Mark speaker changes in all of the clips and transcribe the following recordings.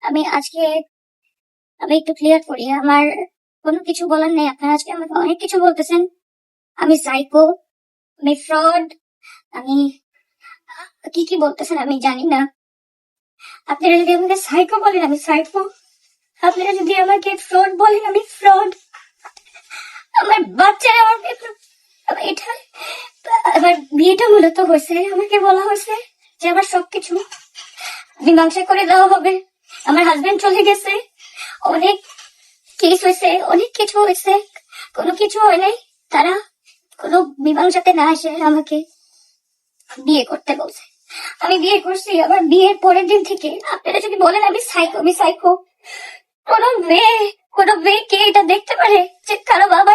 Speaker 1: আমি আজকে আমি একটু ক্লিয়ার করি, আমার কোনো কিছু বলার নেই। আপনারা আজকে আমাকে অনেক কিছু বলতেছেন, আমি সাইকো, আমি ফ্রড, আমি কি কি বলতেছেন আমি জানি না। আপনারা যদি আমাকে সাইকো বলেন আমি সাইকো, আপনারা যদি আমাকে ফ্রড বলেন আমি ফ্রড। আমার বাচ্চারা এটা আমার বিয়েটা মূলত হয়েছে, আমাকে বলা হয়েছে যে আমার সবকিছু মীমাংসা করে দেওয়া হবে। আমার হাজবেন্ড চলে গেছে, অনেক কেস হয়েছে, অনেক কিছু হয়েছে, কোনো কিছু হয় নাই। তারা কোনো মীমাংসাতে না এসে আমাকে বিয়ে করতে বলছে। আমি বিয়ে করছি, আবার বিয়ের পরের দিন থেকে আপনারা যদি বলেন আমি সাইকো, আমি সাইকো, কোনো মেয়ে কে এটা দেখতে পারে যে কারো বাবা,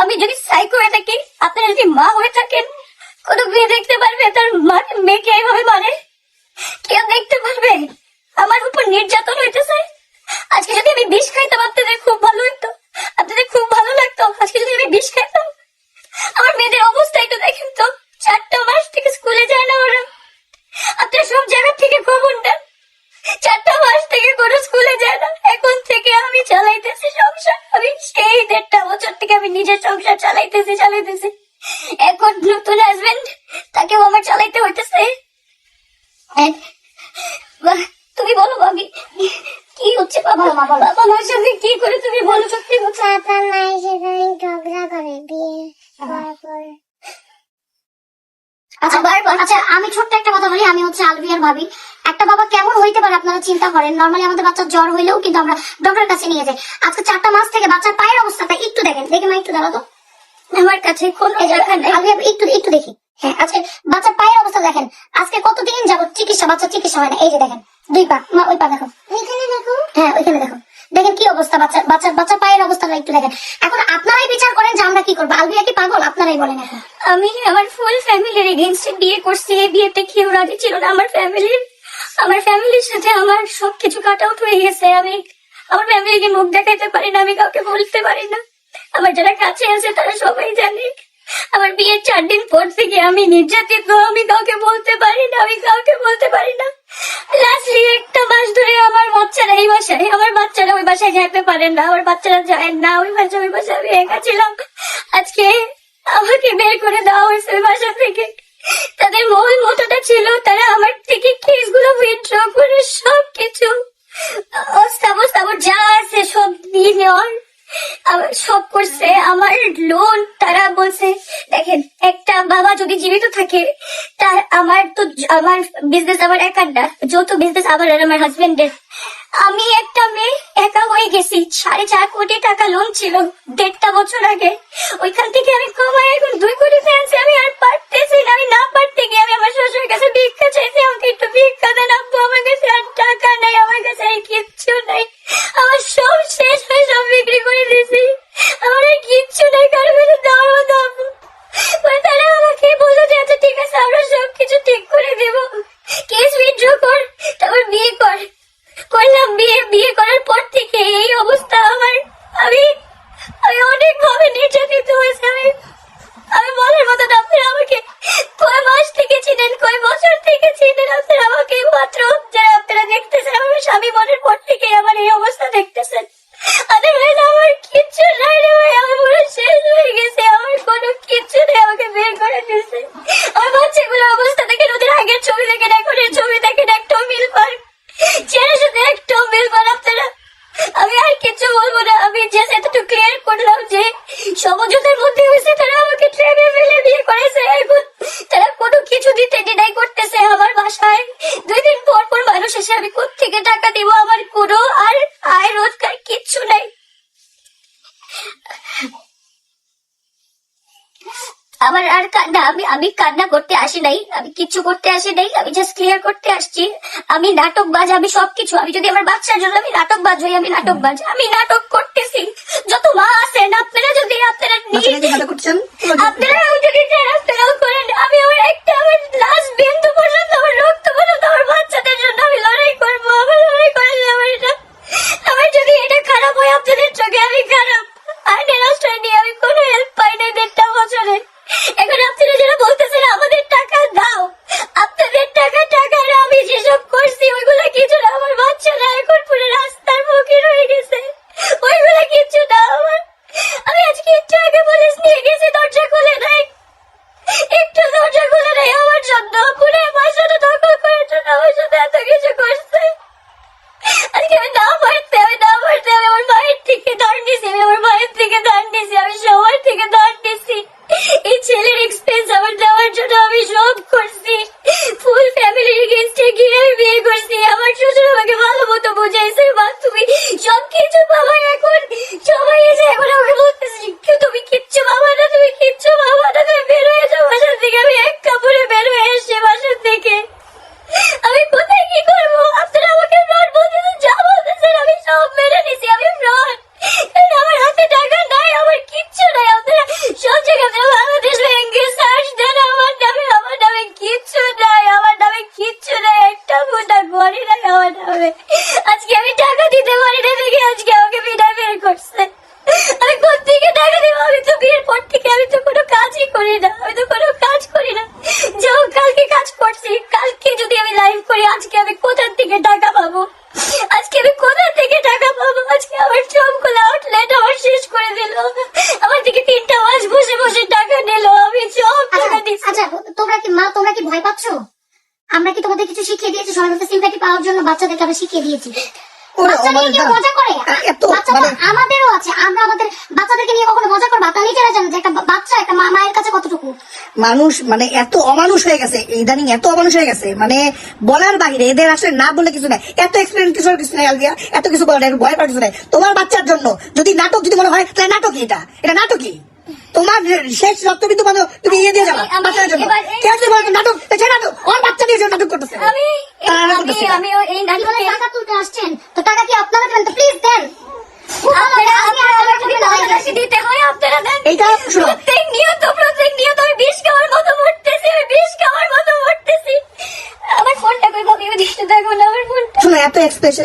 Speaker 1: আমি যদি সাইকো হয়ে থাকি, আপনারা যদি মা হয়ে থাকেন, কোনো মেয়ে দেখতে পারবে তার মেয়েকে এইভাবে মানে? কেউ দেখতে পারবে? আমার উপর নির্যাতন হইতেছে। আজকে যদি আমি বিষ খাইতাম আপনাদের খুব ভালো হইতো, আপনাদের খুব ভালো লাগতো। আজকে যদি আমি বিষ খাইতাম, আমার মেয়েদের অবস্থা একটু দেখেন তো, 4টা মাস থেকে স্কুলে যায় না ওরা। আপনারা সব জায়গা থেকে খবর নেন, 4টা মাস থেকে কোনো স্কুলে যায় না। এখন থেকে আমি চালাইতেছি সংসার, আমি সেই 1.5 বছর থেকে আমি নিজের সংসার চালাইতেছি। এখন নতুন হাজবেন্ড, তাকেও আমার চালাইতে হইতেছে। তুমি বলো ভাবি কি হচ্ছে? বাবা মার সাথে কি করে তুমি বলো? সত্যি বলছো?
Speaker 2: পাপা মায়ের সাথে ঝগড়া করে বিয়ে করার পর।
Speaker 1: আচ্ছা আমি ছোট্ট একটা কথা বলি, আমি হচ্ছে আলভিয়ার ভাবি। একটা বাবা কেমন হইতে পারে আপনারা চিন্তা করেন। নর্মালি আমাদের বাচ্চার জ্বর হইলেও কিন্তু আমরা ডক্টরের কাছে নিয়ে যাই। আজকে 4টা মাস থেকে বাচ্চার পায়ের অবস্থাটা একটু দেখেন, দেখে মা একটু দাঁড়াও তো। আমার কাছে কোনো জায়গা নেই, একটু দেখি। হ্যাঁ, আজকে বাচ্চার পায়ের অবস্থা দেখেন। আজকে কতদিন যাবত বাচ্চার চিকিৎসা হয় না। এই যে দেখেন 2 পা, মা ওই পা দেখো,
Speaker 2: ওইখানে দেখো।
Speaker 1: হ্যাঁ ওইখানে দেখো, দেখেন কি অবস্থা বাচ্চার পায়ের অবস্থাটা একটু দেখেন। এখন আপনারাই বিচার করেন যে আমরা কি করবো। আলবিয়া কি পাগল? আপনারাই বলেন। এখন আমি আমার ফুল ফ্যামিলির এগেইনস্টে বিয়ে করছি। এই বিয়েতে কেউ রাজি ছিল না। আমার ফ্যামিলির সাথে আমার সবকিছু কাট আউট হয়ে গেছে। আমি আমার ফ্যামিলিকে মুখ দেখাইতে পারি না, আমি কাউকে বলতে পারি না। আমার যারা কাছে আছে তারা সবাই জানে। আমার বিয়ের 4 দিন পর থেকে আমি নির্যাতিত, আমি কাউকে বলতে পারি না। লাস্টলি 1টা মাস ধরে আমার বাচ্চারা এই বাসায়, আমার বাচ্চারা ওই বাসায় যেতে পারেন না, আমার বাচ্চারা যায় না ওই বাসায় আমি একা ছিলাম। আজকে আমাকে বের করে দেওয়া হয়েছে ওই বাসা থেকে। তাদের মূল মোটোটা ছিল তারা আমার থেকে কেসগুলো উইথড্র করে সবকিছু আমার যা আছে সব নিয়ে নেওয়ার সব করছে। আমার লোন তারা বলছে, দেখেন একটা বাবা যদি জীবিত থাকে, তার আমার বিজনেস আমার একার না, যৌথ বিজনেস আমার আর আমার হাজবেন্ডের। আমি একটা মেয়ে একা হয়ে গেছি। 4.5 কোটি টাকা লোন ছিল 1.5 বছর আগে। ওইখান থেকে আমি কমাই এখন 2 কোটি ফেলছি। আমি আর পারতেছি না। আমি না পারতে গিয়ে আমি আমার শ্বশুরের কাছে ভিক্ষা চাইছি, আমাকে একটু ভিক্ষা দেন আব্বু। আমার কাছে আর টাকা নেই, আমার কাছে আর কিচ্ছু নেই। আমার সব শেষ হয়ে সব বিক্রি করে দিয়েছি। আমার আর কিচ্ছু নেই কারো কাছে দেওয়ার মতো আব্বু। তারা আমাকে বললো যে আচ্ছা ঠিক আছে আমরা সবকিছু ঠিক করে দেবো, কেস উইথড্র কর, তারপর বিয়ে করলাম। বিয়ে করার পর থেকে এই অবস্থা আমার। আমি অনেক ভাবে নির্যাতিত হয়েছে। আমি বলার মতো না। আপনারা আমাকে কয় মাস থেকে চিনেন, কয় বছর থেকে চিনেন, আপনারা আমাকে মাত্র যারা আপনারা দেখতেছেন আমার স্বামী মনের পর থেকে আমার এই অবস্থা দেখতেছেন। আদারওয়াইজ আমার কিচ্ছু নাই রে ভাই, আমি পুরো শেষ হয়ে গেছি। আমার কোনো কিচ্ছু নেই, আমাকে বের করে দিয়েছে। আমার বাচ্চাগুলোর অবস্থা দেখেন, ওদের আগের ছবি দেখেন, এখন ছবি দেখেন, একটাও মিল পান, চেহারার সাথে একটাও মিল পান আপনারা। আমি আর কিছু বলবো না। আমি জাস্ট এতটুকু ক্লিয়ার করলাম যে সমঝোতার মধ্যে হয়েছে, তারা আমাকে ট্রেনে ফেলে বিয়ে করেছে। এখন তারা কোনো কিছু দিতে ডিনাই করতেছে। আমার বাসায় 2 দিন পর মানুষ এসে, আমি কোত্থেকে টাকা দিব? আমার কোনো আর আয় রোজগার কিচ্ছু নাই। আমার আর কান্না, আমি কান্না করতে আসি নাই, আমি কিচ্ছু করতে আসি নাই, আমি জাস্ট ক্লিয়ার করতে আসছি। আমি নাটকবাজ, আমি সবকিছু। আমি যদি আমার বাচ্চার জন্য আমি নাটকবাজ হই, আমি নাটকবাজ, আমি নাটক করতেছি। যত মা আছেন আপনারা যদি আপনারাও যদি চান আপনারাও করেন। আমি আমার লাস্ট বিন্দু পর্যন্ত, আমার রক্ত পর্যন্ত আমার বাচ্চাদের জন্য আমি লড়াই করবো। আমার লড়াই করেন আমার যদি এটা খারাপ হয় আপনাদের চোখে, আমি খারাপ। আইনের আশ্রয় নিয়ে আমি কোনো হেল্প পাই নাই 1.5 বছরে। এখন আপনারা যারা বলতেছেন আমাদের টাকা দাও, আপনাদের টাকা আমি যেসব করছি ওইগুলো কিছু না। আমার বাচ্চারা এখন কিছু করছে। আজকে আমি না পারতে আমি আমার মায়ের থেকে ধার নিছি, আমি আমার মায়ের থেকে ধার নিছি, আমি সবার থেকে ধার নিছি। এই ছেলের এক্সপেন্স আমার দেওয়ার জন্য আমি সব করছি। ফুল ফ্যামিলির এগেইনস্টে গিয়ে আমি বিয়ে করছি। আমার শ্বশুর আমাকে ভালো মতো বোঝাইছে, মা তুমি সবকিছু বাবা, এখন সবাই এসে এখন আমাকে বলতেছে তুমি কিচ্ছু বাবা না, তুমি কিচ্ছু বাবা না, তুমি বের হয়ে যাও বাসা থেকে। আমি এক কাপড়ে বের হয়ে এসছি বাসা থেকে। আমি কোথায় কি করবো? আপনারা আমাকে ফ্রড বলতেছেন, যা বলতেছেন আমি সব মেনে নিছি, আমি ফ্রড। আমার হাতে টাকা নাই, আমার কিচ্ছু নাই। আপনারা সব জায়গায় বাংলাদেশ ব্যাংকে সার্চ দেন আমার নামে কিচ্ছু নাই, আমার নামে কিচ্ছু নাই, একটা ফোটা ঘরে নাই আমার নামে। আজকে আমি টাকা দিতে পারি না দেখে আজকে আমাকে বিদায় বের করছে। আমি কোথেকে টাকা দেবো? আমি তো বিয়ের পর থেকে আমি তো কোনো কাজই করি না, আমি তো কোনো কাজ করি না। যাও কালকে কাজ করছি, কালকে যদি আমি লাইভ করি আজকে আমি কোথা থেকে টাকা পাবো? আজকে আমি কোথা থেকে টাকা পাবো? আজকে আমার সবগুলো আউটলেট আমার শেষ করে দিল, আমার থেকে 3টা মাস বসে বসে টাকা নিল, আমি সব টাকা দিচ্ছি। আচ্ছা তোমরা কি ভয় পাচ্ছ? আমরা কি তোমাদের কিছু শিখিয়ে দিয়েছি? সবার কাছে সিম্প্যাথি পাওয়ার জন্য বাচ্চাদেরকে আমরা শিখিয়ে দিয়েছি। বাচ্চাদের কেউ মজা করে? বাচ্চা তো আমাদেরও আছে, আমরা আমাদের বাচ্চাদেরকে নিয়ে কখনো মজা করবো? আপনারা নিজেরা জানেন যে একটা বাচ্চা একটা মায়ের কাছে কতটুকু।
Speaker 3: মানুষ মানে এত অমানুষ হয়ে গেছে, ইদানিং এত অমানুষ হয়ে গেছে, মানে বলার বাইরে। এদের আসলে না বলে কিছু নাই, এত এক্সপিরিয়েন্স কিছু নাই, আলগিয়া এত কিছু বলার নাই, ভয় পাওয়ার কিছু নাই। তোমার বাচ্চার জন্য যদি নাটক যদি মনে হয় তাহলে নাটকই, এটা নাটকই। তোমার শেষ রক্তবিন্দু মানে তুমি ইয়ে দিয়ে যাবা বাচ্চার জন্য। কে আছে বলো নাটক? সে নাটক ওর বাচ্চা দিয়ে যে নাটক করতেছে।
Speaker 1: আমি এই নাটকে
Speaker 2: টাকা তুলতে আসছেন তো টাকা কি আপনারা দেন? তো প্লিজ দেন।
Speaker 1: আপনারা দিতে হয়, আপনারা দেন।
Speaker 3: এইটা শোনো,
Speaker 1: প্রত্যেক নিয়ত আমি 20 খাওয়ার মতো মরতেছি, আমি 20 খাওয়ার মতো মরতেছি। আমার ফোনটা কই ভাবি, আমি দেখতে থাকবো না আমার ফোনটা।
Speaker 3: শোনো, এত এক্সপ্রেশন